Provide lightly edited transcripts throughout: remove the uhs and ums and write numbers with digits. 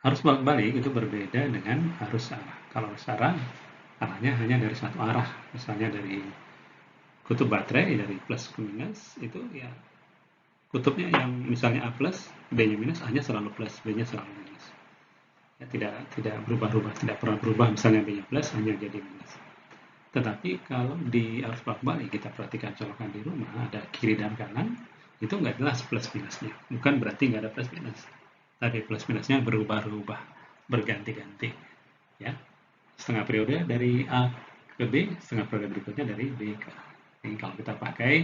Arus bolak-balik itu berbeda dengan arus arah. Kalau arus arah, arahnya hanya dari satu arah. Misalnya dari kutub baterai, dari plus ke minus, itu ya kutubnya yang misalnya A plus, B-nya minus, A-nya selalu plus, B-nya selalu minus. Ya, tidak berubah-ubah, tidak pernah berubah, misalnya B-nya plus, A-nya jadi minus. Tetapi kalau di arus bolak-balik, kita perhatikan colokan di rumah, ada kiri dan kanan, itu nggak jelas plus minusnya. Bukan berarti nggak ada plus minus, tapi plus minusnya berubah-ubah, berganti-ganti. Ya, setengah periode dari A ke B, setengah periode berikutnya dari B ke A. Jadi kalau kita pakai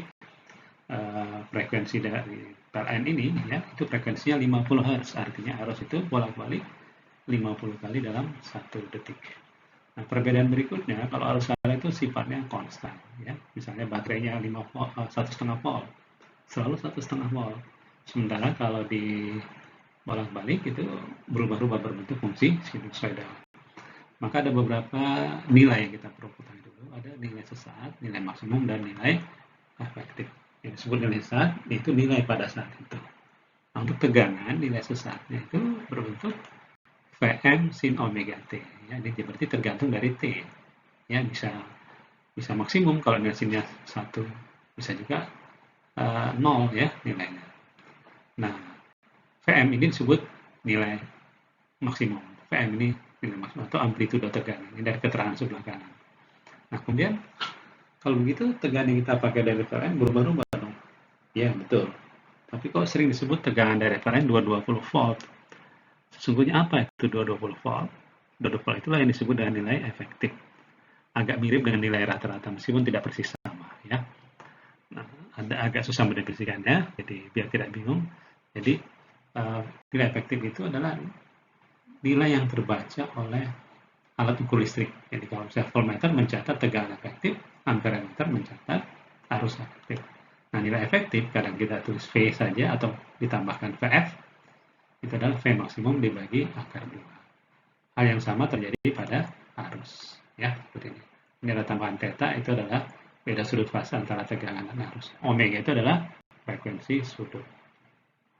frekuensi dari PLN ini, ya, itu frekuensinya 50 Hz, artinya arus itu bolak-balik 50 kali dalam 1 detik. Nah, perbedaan berikutnya, kalau arus arah itu sifatnya konstan, ya. Misalnya baterainya 1,5 volt, selalu 1,5 volt. Sementara kalau di bolak-balik itu berubah-ubah berbentuk fungsi sinusoidal. Maka ada beberapa nilai yang kita perlu ketahui dulu. Ada nilai sesaat, nilai maksimum, dan nilai efektif. Yang disebut nilai sesaat itu nilai pada saat itu. Nah, untuk tegangan, nilai sesaatnya itu berbentuk Vm sin omega T. Ya, ini berarti tergantung dari T. Ya, bisa maksimum kalau nilai sinnya 1, bisa juga 0 ya nilainya. Nah, Vm ini disebut nilai maksimum. Vm ini nilai maksimum atau amplitudo tegangan. Ini dari keterangan sebelah kanan. Nah, kemudian kalau begitu tegangan yang kita pakai dari referen berubah-ubah dong. Ya, betul. Tapi kok sering disebut tegangan dari referen 220 volt. Sesungguhnya apa itu 220 volt? 220 volt itulah yang disebut dengan nilai efektif. Agak mirip dengan nilai rata-rata meskipun tidak persis sama, ya. Nah, agak susah mendefinisikannya, jadi biar tidak bingung. Jadi nilai efektif itu adalah nilai yang terbaca oleh alat ukur listrik. Jadi kalau misalnya voltmeter mencatat tegangan efektif, amperemeter mencatat arus efektif. Nah, nilai efektif kadang kita tulis V saja atau ditambahkan VF, itu adalah V maksimum dibagi akar 2. Hal yang sama terjadi pada arus, ya, seperti ini. Nilai tambahan theta itu adalah beda sudut fase antara tegangan dan arus. Omega itu adalah frekuensi sudut.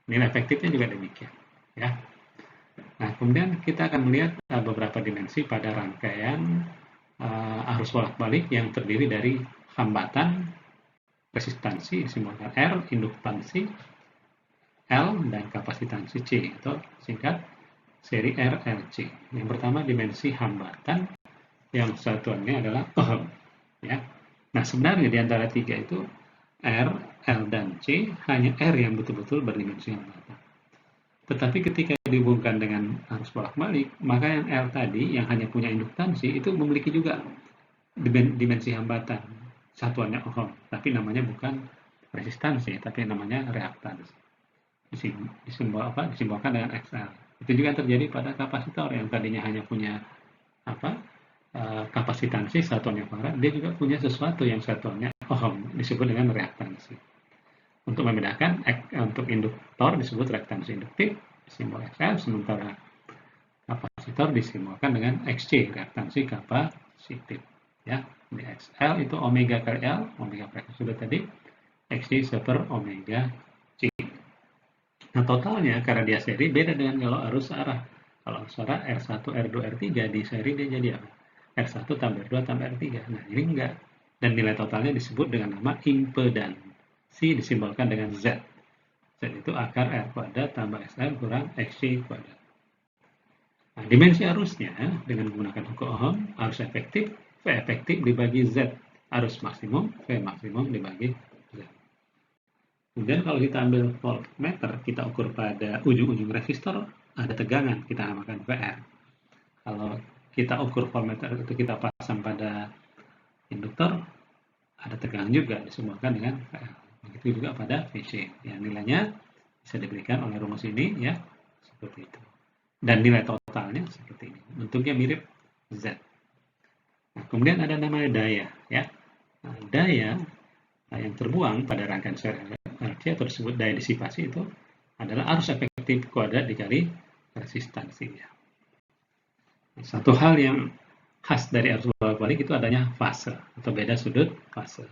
Nilai efektifnya juga demikian, ya. Nah, kemudian kita akan melihat beberapa dimensi pada rangkaian arus bolak-balik yang terdiri dari hambatan, resistansi, disimbolkan R, induktansi, L, dan kapasitansi C, atau singkat seri RLC. Yang pertama dimensi hambatan, yang satuannya adalah ohm. Ya. Nah, sebenarnya di antara tiga itu R, L, dan C hanya R yang betul-betul berdimensi hambatan. Tetapi ketika dihubungkan dengan arus bolak-balik, maka yang L tadi yang hanya punya induktansi itu memiliki juga dimensi hambatan, satuannya ohm, tapi namanya bukan resistansi, tapi namanya reaktansi. Disimbolkan dengan XL. Itu juga terjadi pada kapasitor yang tadinya hanya punya kapasitansi satuannya farad, dia juga punya sesuatu yang satuannya ohm, disebut dengan reaktansi. Untuk membedakan, untuk induktor disebut reaktansi induktif, simbol XL, sementara kapasitor disimbolkan dengan XC, reaktansi kapasitif. Ya, di XL itu omega kali L, omega frekuensi sudah tadi, XC seper omega C. Nah, totalnya karena dia seri beda dengan kalau arus arah. Kalau arus arah R1, R2, R3 di seri dia jadi apa? R1 tambah R2 tambah R3. Nah, ini enggak. Dan nilai totalnya disebut dengan nama impedansi, disimbolkan dengan Z. Z itu akar R kuadrat tambah SL kurang XC kuadrat. Nah, dimensi arusnya dengan menggunakan hukum Ohm, arus efektif, V efektif dibagi Z. Arus maksimum, V maksimum dibagi Z. Kemudian kalau kita ambil voltmeter, kita ukur pada ujung-ujung resistor, ada tegangan, kita namakan VR. Kalau kita ukur voltmeter itu kita pasang pada induktor, ada tegangan juga, disebutkan dengan VR. Begitu juga pada VC. Ya, nilainya bisa diberikan oleh rumus ini, ya, seperti itu. Dan nilai totalnya seperti ini. Bentuknya mirip Z. Nah, kemudian ada namanya daya, ya. Nah, daya yang terbuang pada rangkaian seri RC atau disebut daya disipasi itu adalah arus efektif kuadrat dikali resistansinya. Satu hal yang khas dari arus bolak-balik itu adanya fase atau beda sudut fase.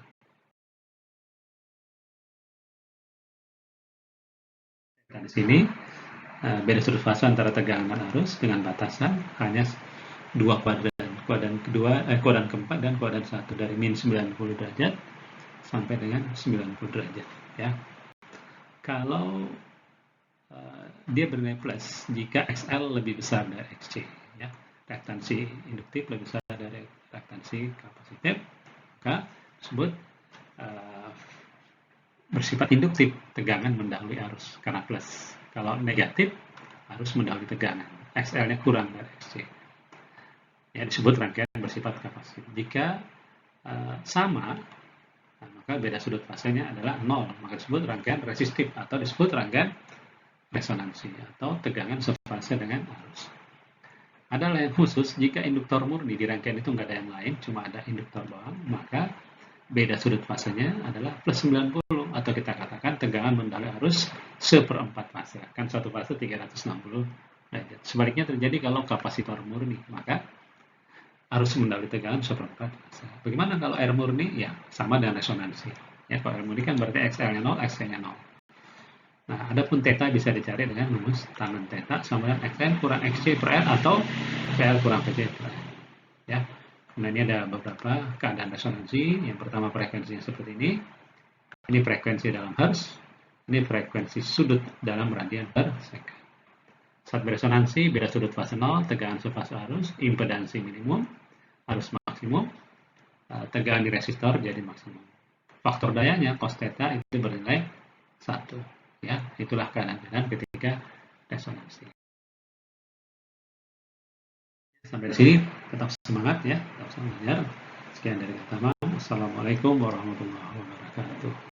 Dan di sini beda sudut fase antara tegangan dan arus dengan batasan hanya 2 kuadran. Kuadran keempat dan kuadran 1 dari min 90 derajat sampai dengan 90 derajat. Ya. Kalau dia bernilai plus jika XL lebih besar dari XC. Ya. Reaktansi induktif lebih besar dari reaktansi kapasitif, maka tersebut bersifat induktif, tegangan mendahului arus karena plus. Kalau negatif, arus mendahului tegangan. XL-nya kurang dari XC. Ya, disebut rangkaian bersifat kapasitif. Jika sama, maka beda sudut fasenya adalah 0. Maka disebut rangkaian resistif atau disebut rangkaian resonansi atau tegangan sefase dengan arus. Ada lain khusus, jika induktor murni di rangkaian itu nggak ada yang lain, cuma ada induktor doang, maka beda sudut fasenya adalah plus 90 atau kita katakan tegangan mendahului arus seperempat fase. Kan satu fase 360 derajat. Sebaliknya terjadi kalau kapasitor murni, maka arus mendahului tegangan seperempat fase. Bagaimana kalau air murni? Ya, sama dengan resonansi. Ya, kalau air murni kan berarti XL-nya 0, XC-nya 0. Nah, adapun theta bisa dicari dengan rumus tangan theta sama dengan XN kurang XC per R atau PL kurang PC per R. Ya. Nah, ini ada beberapa keadaan resonansi. Yang pertama frekuensinya seperti ini. Ini frekuensi dalam hertz. Ini frekuensi sudut dalam radian per second. Saat beresonansi, beda sudut fase 0, tegangan sefase arus, impedansi minimum, arus maksimum, tegangan di resistor jadi maksimum. Faktor dayanya, cos theta itu bernilai 1. Ya, itulah keadaan ketika resonansi. Sampai di sini tetap semangat ya, tetap semangat belajar. Sekian dari pertama. Assalamualaikum warahmatullahi wabarakatuh.